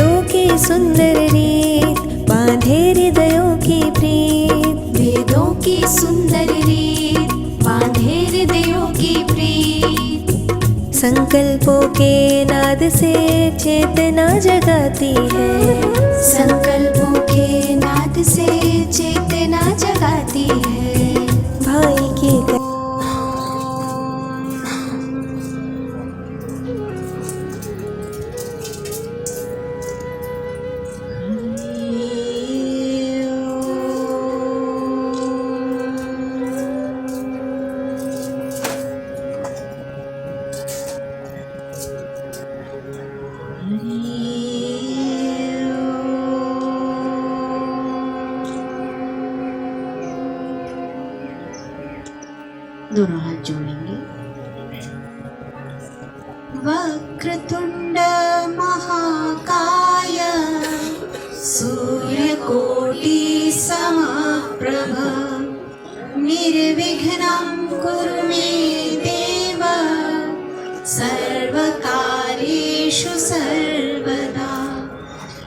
वेदों की सुंदर रीत बांधे हृदयों की प्रीत। वेदों की सुंदर रीत बांधे हृदयों की प्रीत। संकल्पों के नाद से चेतना जगाती है। संकल्पों के नाद से चेतना जगाती है। भाई की दोनों हाथ जोड़ेंगे। वक्रतुंड महाकाय सूर्यकोटि समप्रभ निर्विघ्नं कुरु मे देव सर्वकार्येषु सर्वदा।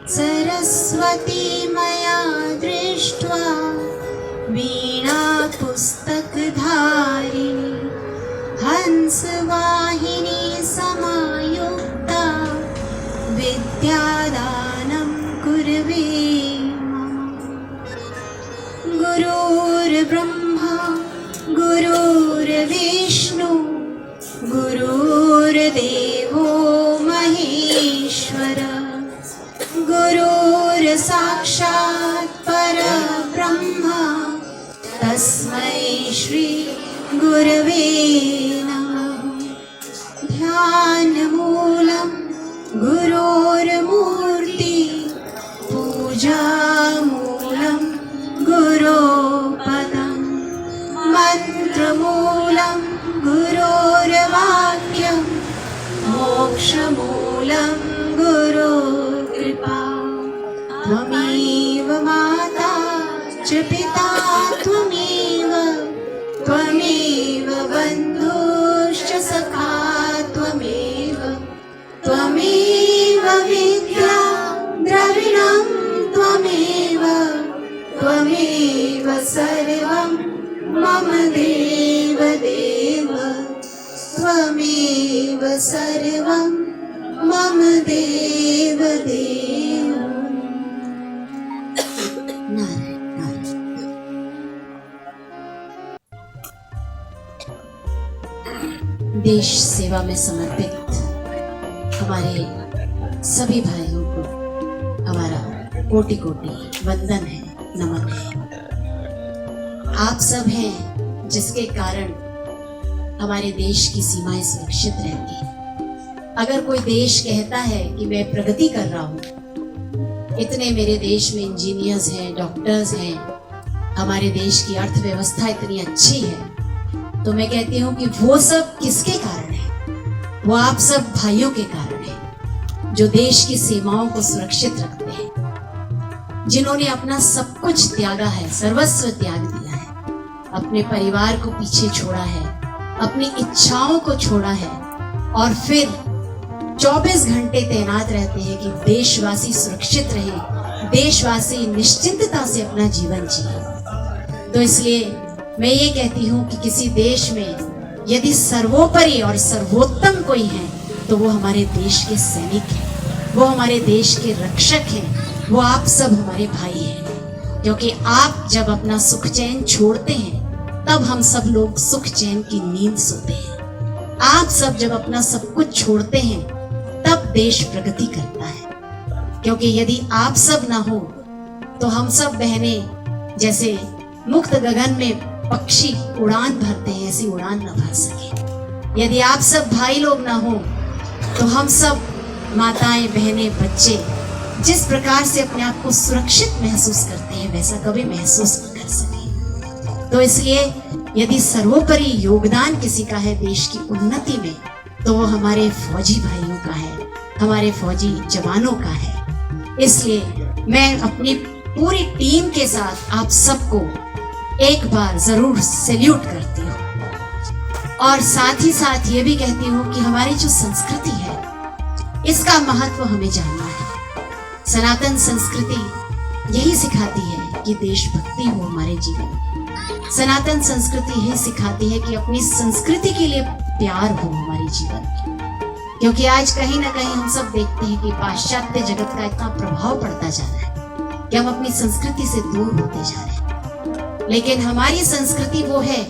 सरस्वती मया दृष्ट्वा वीणा पुस्तकधारिणी हंसवाहिनी समायुक्ता विद्यादानं कुर्वे मम। गुरुर्ब्रह्मा गुरुर्विष्णु गुरुर्देवो महेश्वर गुरुर्साक्षात् परब्रह्म तस्मै श्री गुरवे नमः। ध्यानमूलं गुरोर्मूर्ति पूजामूलं गुरोपदं मन्त्रमूलं गुरोर्वाक्यं मोक्षमूलं गुरोर्कृपा। त्वमेव माता च पिता त्वमेव त्वमेव बन्धुश्च सखा त्वमेव त्वमेव विद्या द्रविणं त्वमेव त्वमेव सर्वं मम देव देव त्वमेव सर्वं मम देव देव। देश सेवा में समर्पित हमारे सभी भाइयों को हमारा कोटि कोटि वंदन है, नमन है। आप सब हैं जिसके कारण हमारे देश की सीमाएं सुरक्षित रहती हैं। अगर कोई देश कहता है कि मैं प्रगति कर रहा हूँ, इतने मेरे देश में इंजीनियर्स हैं, डॉक्टर्स हैं, हमारे देश की अर्थव्यवस्था इतनी अच्छी है, तो मैं कहती हूँ कि वो सब किसके कारण है? वो आप सब भाइयों के कारण है, जो देश की सीमाओं को सुरक्षित रखते हैं, जिन्होंने अपना सब कुछ त्यागा है, सर्वस्व त्याग दिया है, अपने परिवार को पीछे छोड़ा है, अपनी इच्छाओं को छोड़ा है और फिर 24 घंटे तैनात रहते हैं कि देशवासी सुरक्षित रहें, देशवासी निश्चिंतता से अपना जीवन जिए। तो इसलिए मैं ये कहती हूँ कि किसी देश में यदि सर्वोपरि और सर्वोत्तम कोई है तो वो हमारे देश के सैनिक हैं, वो हमारे देश के रक्षक हैं, वो आप सब हमारे भाई हैं। क्योंकि आप जब अपना सुख चैन छोड़ते हैं तब हम सब लोग सुख चैन की नींद सोते हैं। आप सब जब अपना सब कुछ छोड़ते हैं तब देश प्रगति करता है। क्योंकि यदि आप सब ना हो तो हम सब बहनें जैसे मुक्त गगन में पक्षी उड़ान भरते हैं, ऐसी उड़ान न भर सके। यदि आप सब भाई लोग ना हो तो हम सब माताएं, बहनें, बच्चे जिस प्रकार से अपने आप को सुरक्षित महसूस करते हैं वैसा कभी महसूस न कर सके। तो इसलिए यदि सर्वोपरि योगदान किसी का है देश की उन्नति में तो वो हमारे फौजी भाइयों का है, हमारे फौजी जवानों का है। इसलिए मैं अपनी पूरी टीम के साथ आप सबको एक बार जरूर सैल्यूट करती हूँ और साथ ही साथ ये भी कहती हूँ कि हमारी जो संस्कृति है इसका महत्व हमें जानना है। सनातन संस्कृति यही सिखाती है कि देशभक्ति हो हमारे जीवन में। सनातन संस्कृति यही सिखाती है कि अपनी संस्कृति के लिए प्यार हो हमारे जीवन में। क्योंकि आज कहीं ना कहीं हम सब देखते हैं कि पाश्चात्य जगत का इतना प्रभाव पड़ता जा रहा है कि हम अपनी संस्कृति से दूर होते जा रहे हैं। लेकिन हमारी संस्कृति वो है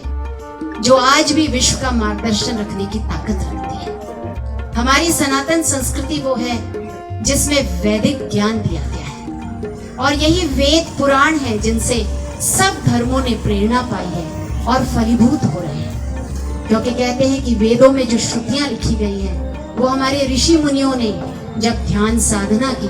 जो आज भी विश्व का मार्गदर्शन रखने की ताकत रखती है। हमारी सनातन संस्कृति वो है जिसमें वैदिक ज्ञान दिया गया है और यही वेद पुराण है जिनसे सब धर्मों ने प्रेरणा पाई है और फलीभूत हो रहे हैं। क्योंकि कहते हैं कि वेदों में जो श्रुतियां लिखी गई है वो हमारे ऋषि मुनियों ने जब ध्यान साधना की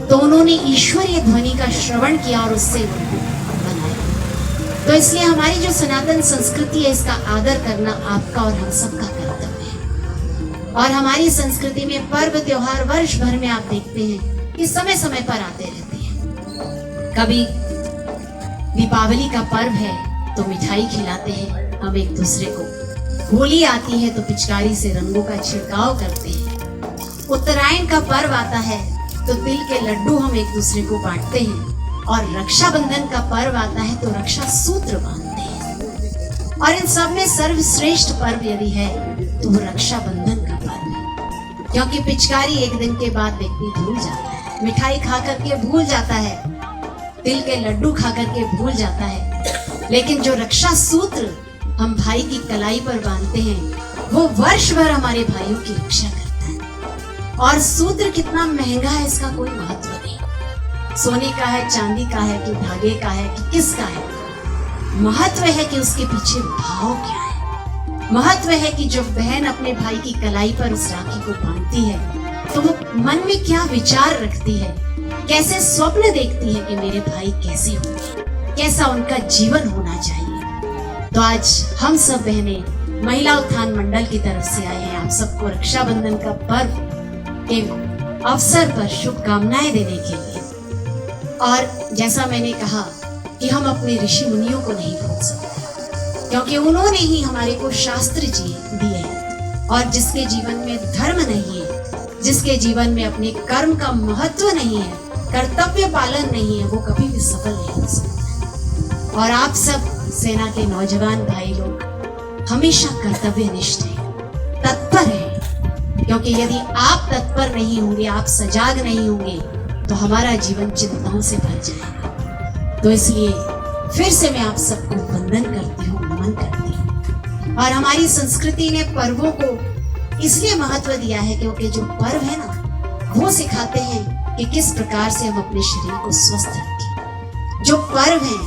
तो उन्होंने ईश्वरीय ध्वनि का श्रवण किया और उससे उनको बनाया। तो इसलिए हमारी जो सनातन संस्कृति है इसका आदर करना आपका और हम सबका कर्तव्य है। और हमारी संस्कृति में पर्व त्योहार वर्ष भर में आप देखते हैं कि समय समय पर आते रहते हैं। कभी दीपावली का पर्व है तो मिठाई खिलाते हैं हम एक दूसरे को। होली आती है तो पिचकारी से रंगों का छिड़काव करते हैं। उत्तरायण का पर्व आता है तो तिल के लड्डू हम एक दूसरे को बांटते हैं। और रक्षाबंधन का पर्व आता है तो रक्षा सूत्र बांधते हैं। और इन सब में सर्वश्रेष्ठ पर्व यदि है तो वो रक्षाबंधन का पर्व है। क्योंकि पिचकारी एक दिन के बाद व्यक्ति भूल जाता है, मिठाई खा करके भूल जाता है, तिल के लड्डू खा करके भूल जाता है। लेकिन जो रक्षा सूत्र हम भाई की कलाई पर बांधते हैं वो वर्ष भर हमारे भाइयों की रक्षा करता है। और सूत्र कितना महंगा है इसका कोई महत्व नहीं। सोने का है, चांदी का है, कि धागे का है, कि किसका है। महत्व है कि उसके पीछे भाव क्या है। महत्व है कि जब बहन अपने भाई की कलाई पर उस राखी को बांधती है तो वो मन में क्या विचार रखती है, कैसे स्वप्न देखती है कि मेरे भाई कैसे होंगे, कैसा उनका जीवन होना चाहिए। तो आज हम सब बहनें महिला उत्थान मंडल की तरफ से आए हैं आप सबको रक्षाबंधन का पर्व के अवसर पर शुभकामनाएं देने के लिए। और जैसा मैंने कहा कि हम अपने ऋषि मुनियों को नहीं भूल सकते क्योंकि उन्होंने ही हमारे को शास्त्र दिए हैं। और जिसके जीवन में धर्म नहीं है, जिसके जीवन में अपने कर्म का महत्व नहीं है, कर्तव्य पालन नहीं है, वो कभी भी सफल नहीं हो सकता। और आप सब सेना के नौजवान भाई लोग हमेशा कर्तव्यनिष्ठ हैं, तत्पर हैं। क्योंकि यदि आप तत्पर नहीं होंगे, आप सजाग नहीं होंगे तो हमारा जीवन चिंताओं से भर जाएगा। तो इसलिए फिर से मैं आप सबको वंदन करती हूँ, नमन करती हूँ। और हमारी संस्कृति ने पर्वों को इसलिए महत्व दिया है क्योंकि जो पर्व है ना वो सिखाते हैं कि किस प्रकार से हम अपने शरीर को स्वस्थ रखें। जो पर्व है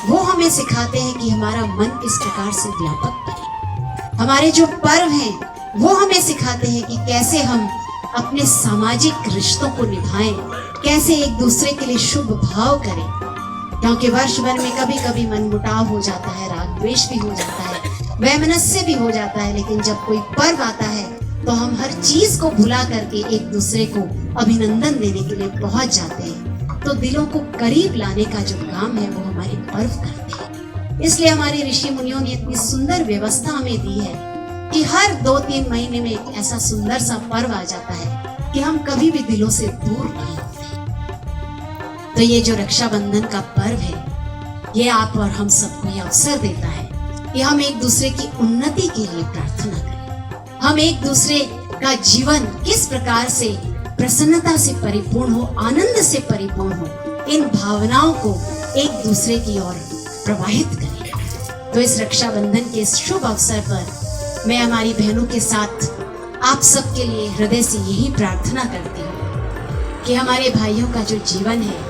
वो हमें सिखाते हैं कि हमारा मन किस प्रकार से व्यापक बने। हमारे जो पर्व हैं वो हमें सिखाते हैं कि कैसे हम अपने सामाजिक रिश्तों को निभाएं, कैसे एक दूसरे के लिए शुभ भाव करें। क्योंकि वर्ष भर में कभी कभी मनमुटाव हो जाता है, राग द्वेष भी हो जाता है, वैमनस्य भी हो जाता है। लेकिन जब कोई पर्व आता है तो हम हर चीज को भुला करके एक दूसरे को अभिनंदन देने के लिए पहुंच जाते हैं। तो दिलों को करीब लाने का जो काम है वो हमारे पर्व करते हैं। इसलिए हमारे ऋषि मुनियों ने इतनी सुंदर व्यवस्था हमें दी है कि हर 2-3 महीने में एक ऐसा सुंदर सा पर्व आ जाता है कि हम कभी भी दिलों से दूर नहीं होते। तो ये जो रक्षाबंधन का पर्व है ये आप और हम सबको ये अवसर देता है कि हम एक दूसरे की उन्नति के लिए प्रार्थना करें। हम एक दूसरे का जीवन किस प्रकार से प्रसन्नता से परिपूर्ण हो, आनंद से परिपूर्ण हो, इन भावनाओं को एक दूसरे की ओर प्रवाहित करें। तो इस रक्षाबंधन के इस शुभ अवसर पर मैं हमारी बहनों के साथ आप सबके लिए हृदय से यही प्रार्थना करती हूँ कि हमारे भाइयों का जो जीवन है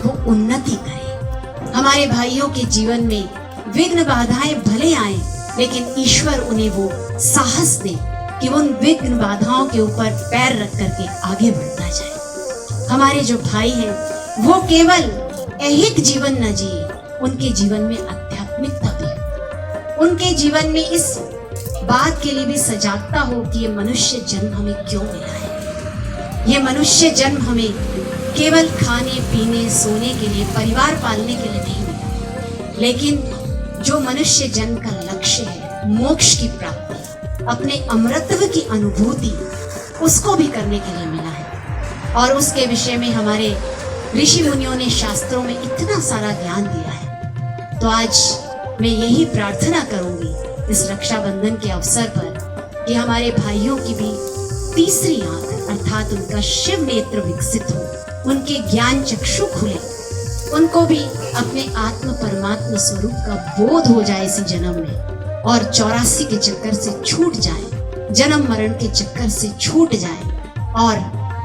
वो उन्नति करे। हमारे भाइयों के जीवन में विघ्न बाधाएं भले आए लेकिन ईश्वर उन्हें वो साहस दे कि वो उन विघ्न बाधाओं के ऊपर पैर रख करके आगे बढ़ता जाए। हमारे जो भाई हैं वो केवल ऐहिक जीवन न जिए, उनके जीवन में आध्यात्मिकता भी हो, उनके जीवन में इस बात के लिए भी सजागता हो कि ये मनुष्य जन्म हमें क्यों मिला है। ये मनुष्य जन्म हमें केवल खाने पीने सोने के लिए, परिवार पालने के लिए नहीं मिला, लेकिन जो मनुष्य जन्म का लक्ष्य है मोक्ष की प्राप्ति, अपने अमरत्व की अनुभूति, उसको भी करने के लिए मिला है। और उसके विषय में हमारे ऋषि मुनियों ने शास्त्रों में इतना सारा ज्ञान दिया है। तो आज मैं यही प्रार्थना करूंगी इस रक्षाबंधन के अवसर पर कि हमारे भाइयों की भी तीसरी आंख अर्थात उनका शिव नेत्र विकसित हो, उनके ज्ञान चक्षु खुले, उनको भी अपने आत्म परमात्मा स्वरूप का बोध हो जाए इसी जन्म में, और 84 के चक्कर से छूट जाए, जन्म मरण के चक्कर से छूट जाए और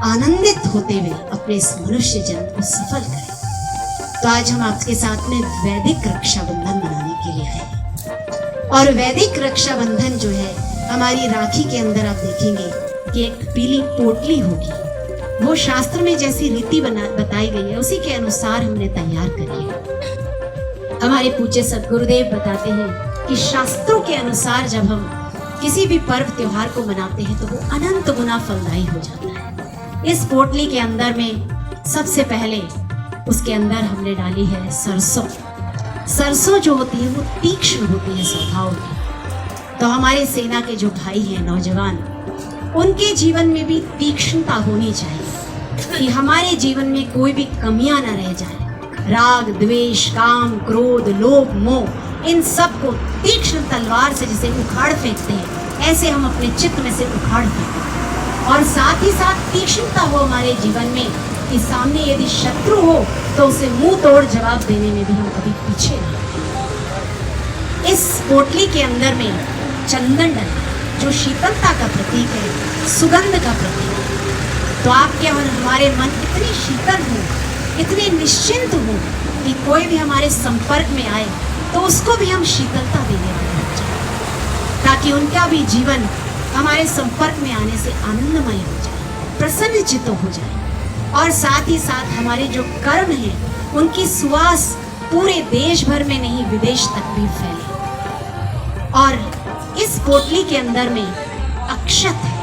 आनंदित होते हुए अपने इस मनुष्य जन्म को सफल करें। तो आज हम आपके साथ में वैदिक रक्षाबंधन मनाने के लिए आए, और वैदिक रक्षाबंधन जो है हमारी राखी के अंदर आप देखेंगे कि एक पीली पोटली होगी। वो शास्त्र में जैसी रीति बताई गई है उसी के अनुसार हमने तैयार करी है। हमारे पूज्य सद्गुरुदेव बताते हैं कि शास्त्रों के अनुसार जब हम किसी भी पर्व त्योहार को मनाते हैं तो वो अनंत गुना फलदायी हो जाता है। इस पोटली के अंदर में सबसे पहले उसके अंदर हमने डाली है सरसों। सरसों जो होती है वो तीक्ष्ण होती है स्वभाव की। तो हमारे सेना के जो भाई हैं नौजवान, उनके जीवन में भी तीक्ष्णता होनी चाहिए कि हमारे जीवन में कोई भी कमियां न रह जाए। राग, द्वेष, काम, क्रोध, लोभ, मोह, इन सब को तीक्ष्ण तलवार से जिसे उखाड़ फेंकते हैं, ऐसे हम अपने चित्त में से उखाड़ फेंकते हैं। और साथ ही साथ तीक्ष्णता हो हमारे जीवन में कि सामने यदि शत्रु हो तो उसे मुंह तोड़ जवाब देने में भी हम कभी पीछे नहीं। इस पोटली के अंदर में चंदन डला जो शीतलता का प्रतीक है, सुगंध का प्रतीक है। तो आपके और हमारे मन इतने शीतल हो, इतने निश्चिंत हो कि कोई भी हमारे संपर्क में आए तो उसको भी हम शीतलता देने वाले हो जाए, ताकि उनका भी जीवन हमारे संपर्क में आने से आनंदमय हो जाए, प्रसन्नचित्त हो जाए। और साथ ही साथ हमारे जो कर्म हैं उनकी सुवास पूरे देश भर में नहीं विदेश तक भी फैले। और इस पोटली के अंदर में अक्षत है,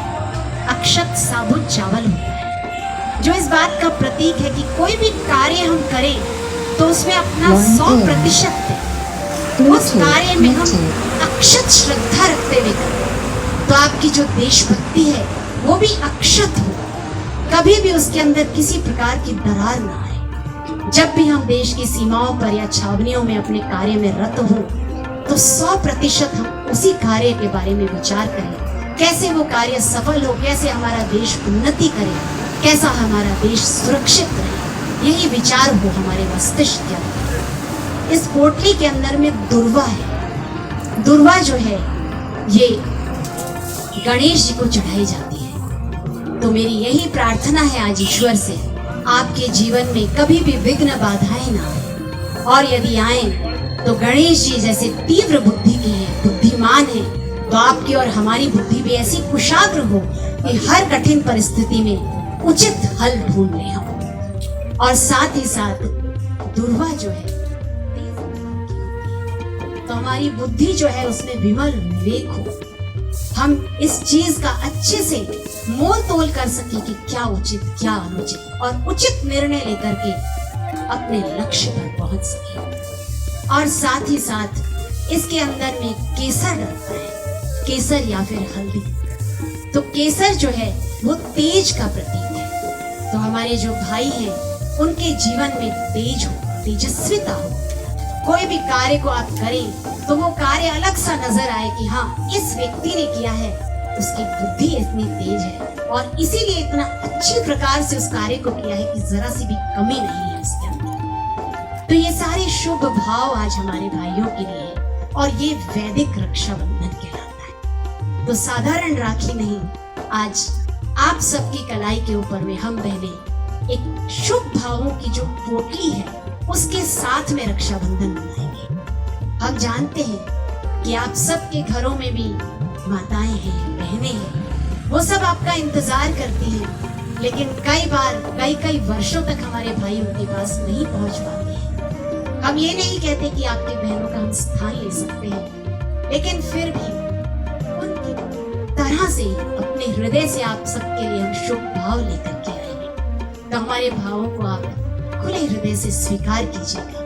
अक्षत साबुत चावल होता है, जो इस बात का प्रतीक है कि कोई भी कार्य हम करें तो उसमें अपना 100% दें, उस कार्य में हम अक्षत श्रद्धा रखते हुए करें। तो आपकी जो देशभक्ति है वो भी अक्षत हो, कभी भी उसके अंदर किसी प्रकार की दरार ना आए। जब भी हम देश की सीमाओं पर या छावनियों में अपने कार्य में रत हो तो 100% हम उसी कार्य के बारे में विचार करें, कैसे वो कार्य सफल हो, कैसे हमारा देश उन्नति करे, कैसा हमारा देश सुरक्षित रहे, यही विचार हो हमारे मस्तिष्क के अंदर। इस पोटली के अंदर में दुर्वा है। दुर्वा जो है ये गणेश जी को चढ़ाई जाती है। तो मेरी यही प्रार्थना है आज ईश्वर से, आपके जीवन में कभी भी विघ्न बाधाएं ना आए, और यदि आए तो गणेश जी जैसे तीव्र बुद्धि के हैं, बुद्धिमान हैं, तो आपकी और हमारी बुद्धि भी ऐसी कुशाग्र हो कि हर कठिन परिस्थिति में उचित हल ढूंढ ले हम। और साथ ही साथ दुर्वा जो है तो हमारी बुद्धि जो है उसमें विमल विवेक हो, हम इस चीज का अच्छे से मोल तोल कर सके कि क्या उचित क्या अनुचित, और उचित निर्णय लेकर के अपने लक्ष्य पर पहुंच सके। और साथ ही साथ इसके अंदर में केसर डलता है, केसर या फिर हल्दी। तो केसर जो है वो तेज का प्रतीक है। तो हमारे जो भाई हैं उनके जीवन में तेज हो, तेजस्विता हो, कोई भी कार्य को आप करें तो वो कार्य अलग सा नजर आए कि हाँ इस व्यक्ति ने किया है, उसकी बुद्धि इतनी तेज है और इसीलिए इतना अच्छी प्रकार से उस कार्य को किया है कि जरा सी भी कमी नहीं है उसके अंदर। तो ये सारे शुभ भाव आज हमारे भाइयों के लिए, और ये वैदिक रक्षाबंधन कहलाता है। तो साधारण राखी नहीं, आज आप सबकी कलाई के ऊपर में हम बहने एक शुभ भावों की जो पोटली है उसके साथ में रक्षाबंधन मनाएंगे। हम जानते हैं कि आप सबके घरों में भी माताएं हैं, बहनें हैं, वो सब आपका इंतजार करती हैं, लेकिन कई बार कई वर्षों तक हमारे भाई उनके पास नहीं पहुंच पाते हैं। हम ये नहीं कहते कि आपकी बहनों का हम स्थान ले सकते हैं, लेकिन फिर भी उनकी तरह से अपने हृदय से आप सबके लिए हम शुभ भाव लेकर के आएंगे। तो हमारे भावों को आप खुले हृदय से स्वीकार कीजिएगा।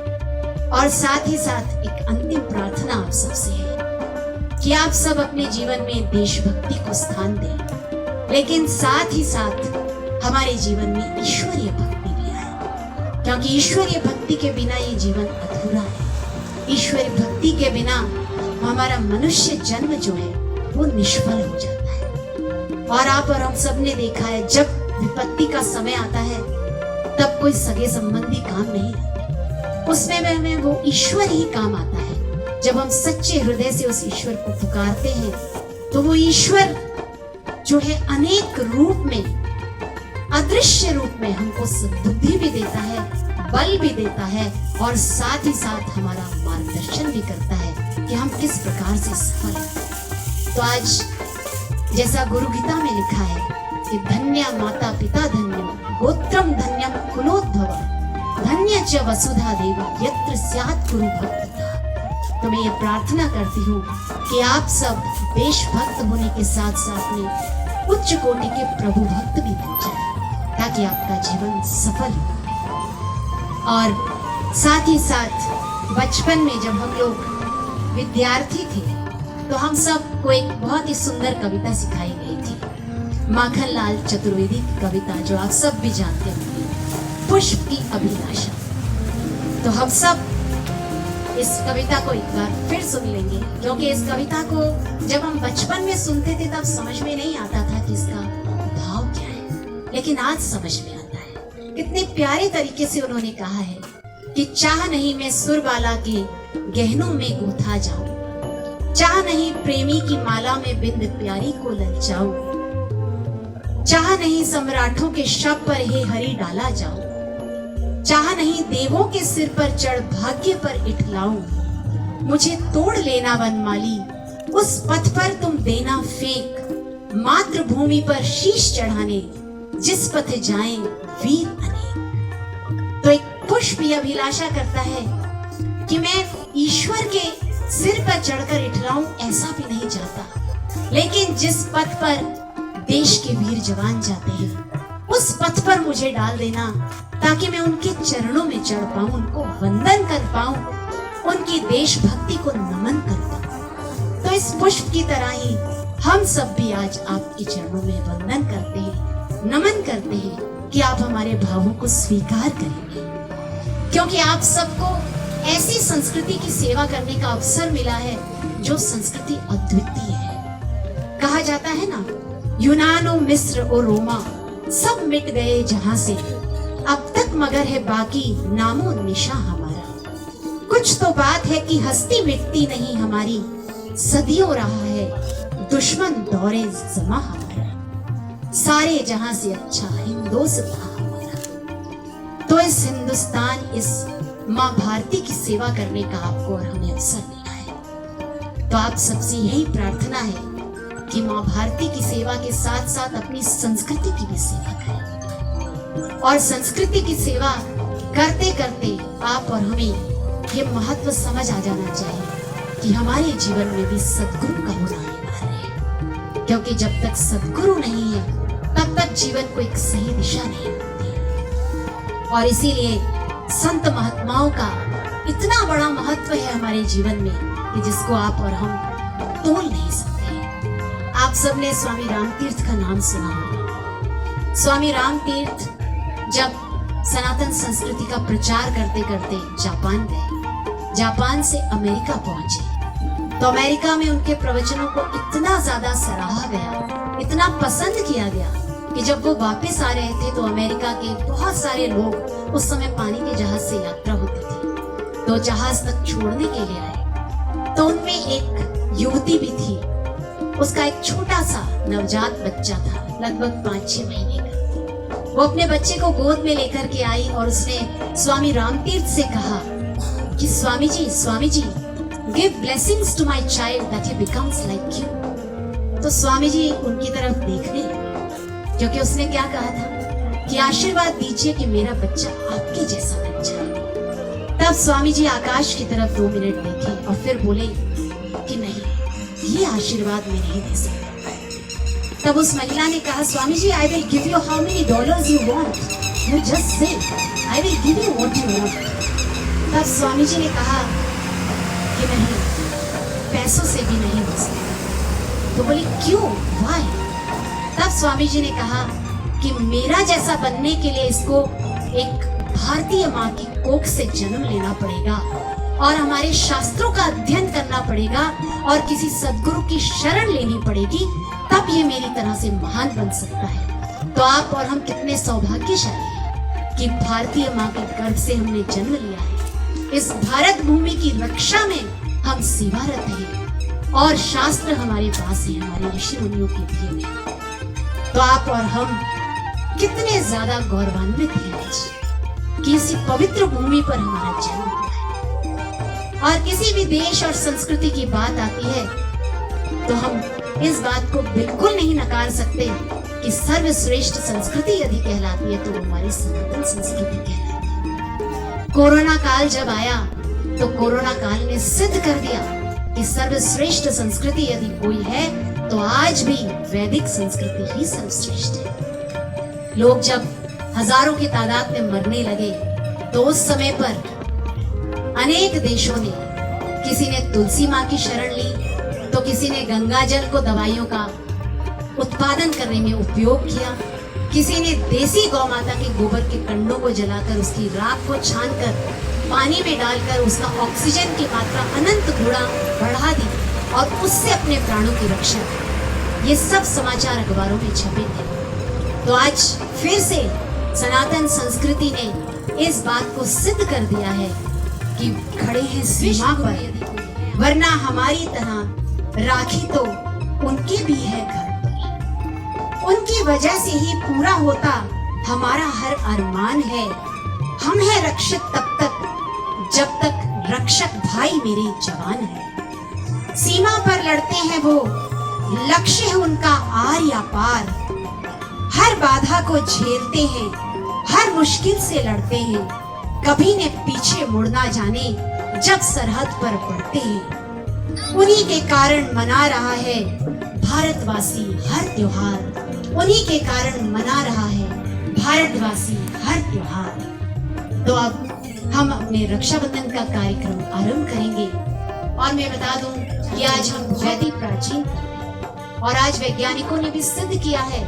और साथ ही साथ एक अंतिम प्रार्थना आप सबसे है कि आप सब अपने जीवन में देशभक्ति को स्थान दें, लेकिन साथ ही साथ हमारे जीवन में ईश्वरीय भक्ति भी आए, क्योंकि ईश्वरीय भक्ति के बिना ये जीवन अधूरा है। ईश्वरीय भक्ति के बिना हमारा मनुष्य जन्म जो है वो निष्फल हो जाता है। और आप और हम सब ने देखा है, जब विपत्ति का समय आता है तब कोई सगे संबंधी काम नहीं आता, उसमें हमें वो ईश्वर ही काम आता है। जब हम सच्चे हृदय से उस ईश्वर को पुकारते हैं तो वो ईश्वर जो है अनेक रूप में, अदृश्य रूप में हमको बुद्धि भी देता है, बल भी देता है और साथ ही साथ हमारा मार्गदर्शन भी करता है कि हम किस प्रकार से सफल हैं। तो आज जैसा गुरु गीता में लिखा है कि धन्य माता पिता धन्य गोत्रम धन्यम कुलोद्भव धन्य च वसुधा देवी यत्र स्यात् कुरु भक्तिः। तो मैं ये प्रार्थना करती हूँ कि आप सब देशभक्त होने के साथ साथ में उच्च कोटि के प्रभु भक्त भी बन जाए, ताकि आपका जीवन सफल हो। और साथ ही साथ बचपन में जब हम लोग विद्यार्थी थे तो हम सब को एक बहुत ही सुंदर कविता सिखाई गई थी, माखनलाल चतुर्वेदी की कविता, जो आप सब भी जानते होंगे, पुष्प की अभिलाषा। तो हम सब इस कविता को एक बार फिर सुन लेंगे, क्योंकि इस कविता को जब हम बचपन में सुनते थे तब समझ में नहीं आता था कि इसका भाव क्या है, लेकिन आज समझ में आता है। कितने प्यारे तरीके से उन्होंने कहा है कि चाह नहीं मैं सुरबाला के गहनों में गूंथा जाऊं, चाह नहीं प्रेमी की माला में बिंद प्यारी को ललचाऊं, चाह नहीं सम्राटों के शव पर हे हरि डाला जाऊं, चाह नहीं देवों के सिर पर चढ़ भाग्य पर इठलाऊं, मुझे तोड़ लेना वनमाली उस पथ पर तुम देना फेंक, मातृभूमि पर शीश चढ़ाने जिस पथ जाएं वीर अनेक। तो एक पुष्प यह अभिलाषा करता है कि मैं ईश्वर के सिर पर चढ़कर इठलाऊं, ऐसा भी नहीं चाहता, लेकिन जिस पथ पर देश के वीर जवान जाते हैं उस पथ पर मुझे डाल देना, ताकि मैं उनके चरणों में चढ़ पाऊं, उनको वंदन कर पाऊं, उनकी देशभक्ति को नमन कर पाऊं। तो इस पुष्प की तरह ही हम सब भी आज आपके चरणों में वंदन करते हैं, नमन करते हैं कि आप हमारे भावों को स्वीकार करेंगे, क्योंकि आप सबको ऐसी संस्कृति की सेवा करने का अवसर मिला है जो संस्कृति अद्वितीय है। कहा जाता है ना, यूनान और मिस्र और रोमा सब मिट गए जहां से, अब तक मगर है बाकी नामो निशा हमारा। कुछ तो बात है कि हस्ती मिटती नहीं हमारी, सदियों रहा है दुश्मन दौरे जमा हमारा, सारे जहां से अच्छा हिंदुस्तान हमारा। तो इस हिंदुस्तान, इस माँ भारती की सेवा करने का आपको और हमें अवसर मिला है। तो आप सबसे यही प्रार्थना है कि माँ भारती की सेवा के साथ साथ अपनी संस्कृति की भी सेवा करें, और संस्कृति की सेवा करते करते आप और हमें ये महत्व समझ आ जाना चाहिए कि हमारे जीवन में भी सद्गुरु का होना अनिवार्य है, क्योंकि जब तक सद्गुरु नहीं है तब तक जीवन को एक सही दिशा नहीं मिलती। और इसीलिए संत महात्माओं का इतना बड़ा महत्व है हमारे जीवन में कि जिसको आप और हम तोल नहीं सकते। आप सबने स्वामी रामतीर्थ का नाम सुना होगा। स्वामी रामतीर्थ जब सनातन संस्कृति का प्रचार करते करते जापान गए, जापान से अमेरिका पहुंचे, तो अमेरिका में उनके प्रवचनों को इतना ज्यादा सराहा गया, इतना पसंद किया गया कि जब वो वापस आ रहे थे तो अमेरिका के बहुत सारे लोग, उस समय पानी के जहाज से यात्रा होती थी, तो जहाज तक छोड़ने के लिए आए। तो उनमें एक युवती भी थी, उसका एक छोटा सा नवजात बच्चा था, लगभग 5-6 महीने का। वो अपने बच्चे को गोद में लेकर के आई और उसने स्वामी रामतीर्थ से कहा कि Swami ji, give blessings to my child that he becomes like you. तो स्वामी जी उनकी तरफ देखने, क्योंकि उसने क्या कहा था कि आशीर्वाद दीजिए कि मेरा बच्चा आपके जैसा बन जाए। तब स्वामी जी आकाश की तरफ 2 मिनट देखे और फिर बोले कि नहीं, ये आशीर्वाद मैं नहीं दे सकता। तब उस महिला ने कहा, Swami ji, I will give you how many dollars you want, you just say, I will give you what you want. तब स्वामी जी ने कहा कि नहीं, पैसों से भी नहीं हो सकता। तो बोली क्यों, व्हाई? तब स्वामी जी ने कहा कि मेरा जैसा बनने के लिए इसको एक भारतीय माँ की कोख से जन्म लेना पड़ेगा और हमारे शास्त्रों का अध्ययन करना पड़ेगा और किसी सद्गुरु की शरण लेनी पड़ेगी, तब ये मेरी तरह से महान बन सकता है। तो आप और हम कितने सौभाग्यशाली हैं कि भारतीय माँ के गर्भ से हमने जन्म लिया है। इस भारत भूमि की रक्षा में हम सेवारत हैं और शास्त्र हमारे पास है, हमारे ऋषि मुनियों की भी में। तो आप और हम कितने ज्यादा गौरवान्वित हैं आज कि इसी पवित्र भूमि पर हमारा जन्म हुआ है। और किसी भी देश और संस्कृति की बात आती है तो हम इस बात को बिल्कुल नहीं नकार सकते कि सर्वश्रेष्ठ संस्कृति यदि कहलाती है तो हमारी सनातन संस्कृति कहलाती है। कोरोना काल जब आया तो कोरोना काल ने सिद्ध कर दिया कि सर्वश्रेष्ठ संस्कृति यदि कोई है तो आज भी वैदिक संस्कृति ही सर्वश्रेष्ठ है। लोग जब हजारों की तादाद में मरने लगे तो उस समय पर अनेक देशों ने, किसी ने तुलसी माँ की शरण ली तो किसी ने गंगा जल को दवाइयों का उत्पादन करने में उपयोग किया, किसी ने देसी गौ माता के गोबर के कंडों को जलाकर उसकी राख को छानकर पानी में डालकर उसका ऑक्सीजन की मात्रा अनंत गुणा बढ़ा दी और उससे अपने प्राणों की रक्षा की। ये सब समाचार अखबारों में छपे थे। तो आज फिर से सनातन संस्कृति ने इस बात को सिद्ध कर दिया है कि खड़े हैं सीमा पर, वरना हमारी तरह राखी तो उनके भी है घर पर। उनकी वजह से ही पूरा होता हमारा हर अरमान है। हम हैं रक्षित तब तक जब तक रक्षक भाई मेरे जवान है। सीमा पर लड़ते हैं वो, लक्ष्य है उनका आर या पार। हर बाधा को झेलते हैं, हर मुश्किल से लड़ते हैं, कभी ने पीछे मुड़ना जाने जब सरहद पर बढ़ते हैं। उन्हीं के कारण मना रहा है भारतवासी हर त्योहार, उन्हीं के कारण मना रहा है भारतवासी हर त्योहार। तो अब हम अपने रक्षाबंधन का कार्यक्रम आरंभ करेंगे और मैं बता दूं कि आज हम बहुत ही प्राचीन और आज वैज्ञानिकों ने भी सिद्ध किया है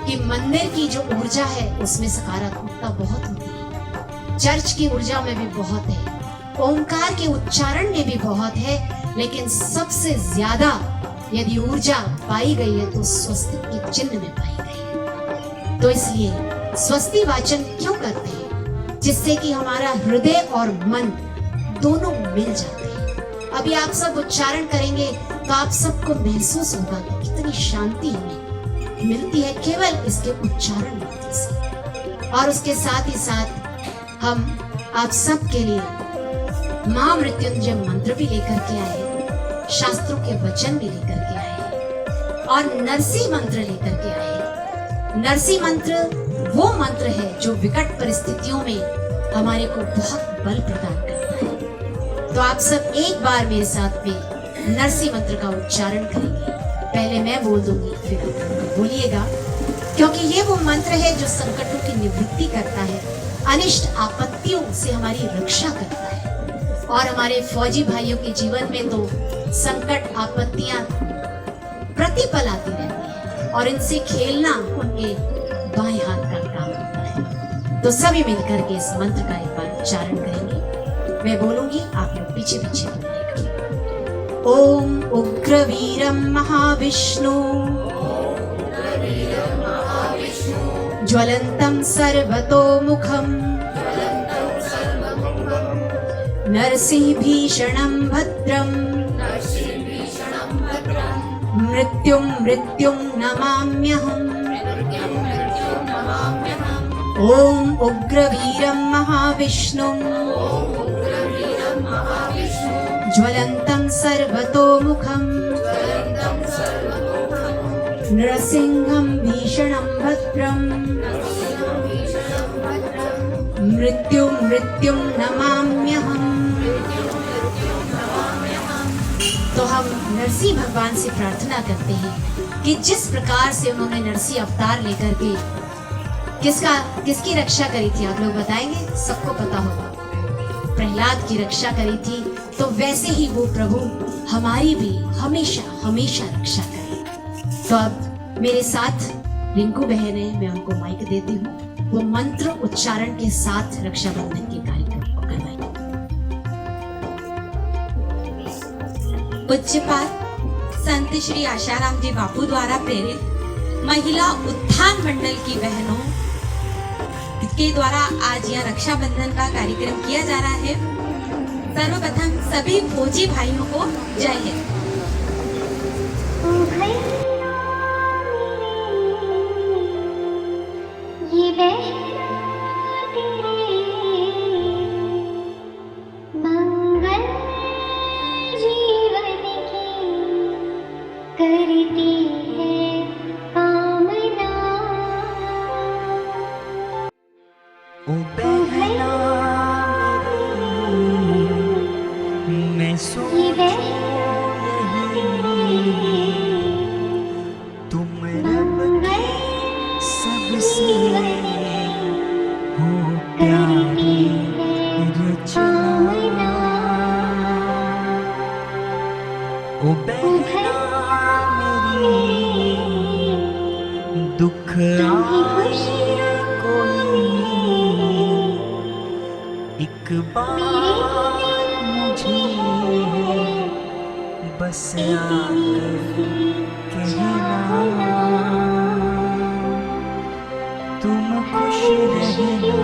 कि मंदिर की जो ऊर्जा है उसमें सकारात्मकता बहुत होती है, चर्च की ऊर्जा में भी बहुत है, ओंकार के उच्चारण में भी बहुत है, लेकिन सबसे ज्यादा यदि ऊर्जा पाई गई है तो स्वस्तिक के चिन्ह में पाई गई है। तो इसलिए स्वस्ति वाचन क्यों करते हैं? जिससे कि हमारा हृदय और मन दोनों मिल जाते हैं। अभी आप सब उच्चारण करेंगे तो आप सबको महसूस होगा कि कितनी शांति हमें मिलती है केवल इसके उच्चारण से। और उसके साथ ही साथ हम आप सब के लिए महामृत्युंजय मंत्र भी लेकर के आए, शास्त्रों के वचन भी लेकर के आए और नरसी मंत्र लेकर के आए। नरसी मंत्र वो मंत्र है जो विकट परिस्थितियों में हमारे को बहुत बल प्रदान करता है। तो आप सब एक बार मेरे साथ में नरसी मंत्र का उच्चारण करेंगे। पहले मैं बोल दूंगी फिर आप बोलिएगा, क्योंकि ये वो मंत्र है जो संकटों की निवृत्ति करता है, अनिष्ट आपत्तियों से हमारी रक्षा करता है। और हमारे फौजी भाइयों के जीवन में तो संकट आपत्तियां प्रतिपल आती रहती है और इनसे खेलना उनके बाएं हाथ का काम होता है। तो सभी मिलकर के इस मंत्र का एक बार उच्चारण करेंगे। मैं बोलूंगी, आप लोग पीछे पीछे बोलिएगा। ओम उग्रवीरं महाविष्णु ज्वलन्तं सर्वतोमुखं नरसिंहभीषणं भद्रं मृत्युं मृत्युं नमाम्यहम्। ओम उग्रवीरं महाविष्णुं ज्वलन्तं सर्वतोमुखं नरसिंहं भीषणं भद्रं मृत्युं मृत्युं नमाम्यहम्। तो हम नरसिंह भगवान से प्रार्थना करते हैं कि जिस प्रकार से उन्होंने नरसिंह अवतार लेकर के किसकी रक्षा करी थी, आप लोग बताएंगे? सबको पता होगा, प्रहलाद की रक्षा करी थी, तो वैसे ही वो प्रभु हमारी भी हमेशा हमेशा रक्षा करे। तो अब मेरे साथ रिंकू बहन है, मैं उनको माइक देती हूँ। वो मंत्र उच्चारण के साथ रक्षाबंधन के कार्यक्रम को करवाएंगे। पूज्यपाद संत श्री आशाराम जी बापू द्वारा प्रेरित महिला उत्थान मंडल की बहनों के द्वारा आज यह रक्षाबंधन का कार्यक्रम किया जा रहा है। सर्वप्रथम सभी फौजी भाइयों को जय हिंद। मंगल जीवन की करती है कामना। ओ बहना मैं तुम रब की सबसे हो प्यारी रचना। ओ बहना मेरी दुख आए कोई एक बार मुझे बस आकर कहना तुम खुश रहना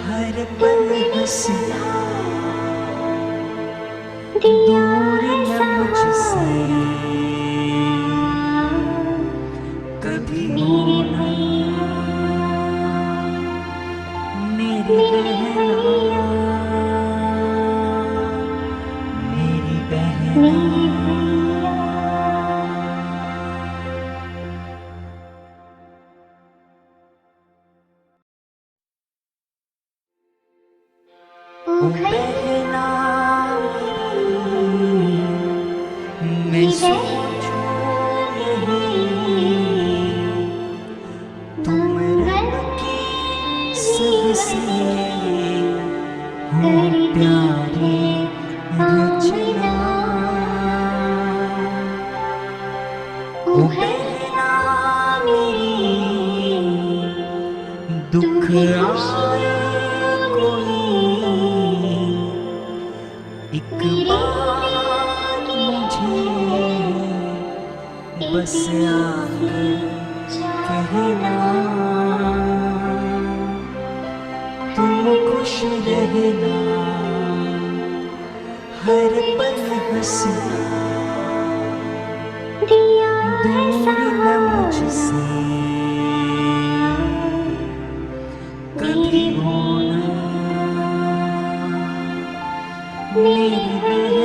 हर पल हंसना दूर न मुझसे कभी होना मेरी बहना मेरी बहना। ओ बहना मैं सोचूं नहीं तुम रब की सबसे हो प्यारी रचना। ओ बहना मेरी दुख आए कोई एक बार मुझे बस आकर कहना तुम खुश रहना हर पल हंसना दूर न मुझसे कभी होना मेरी बहना।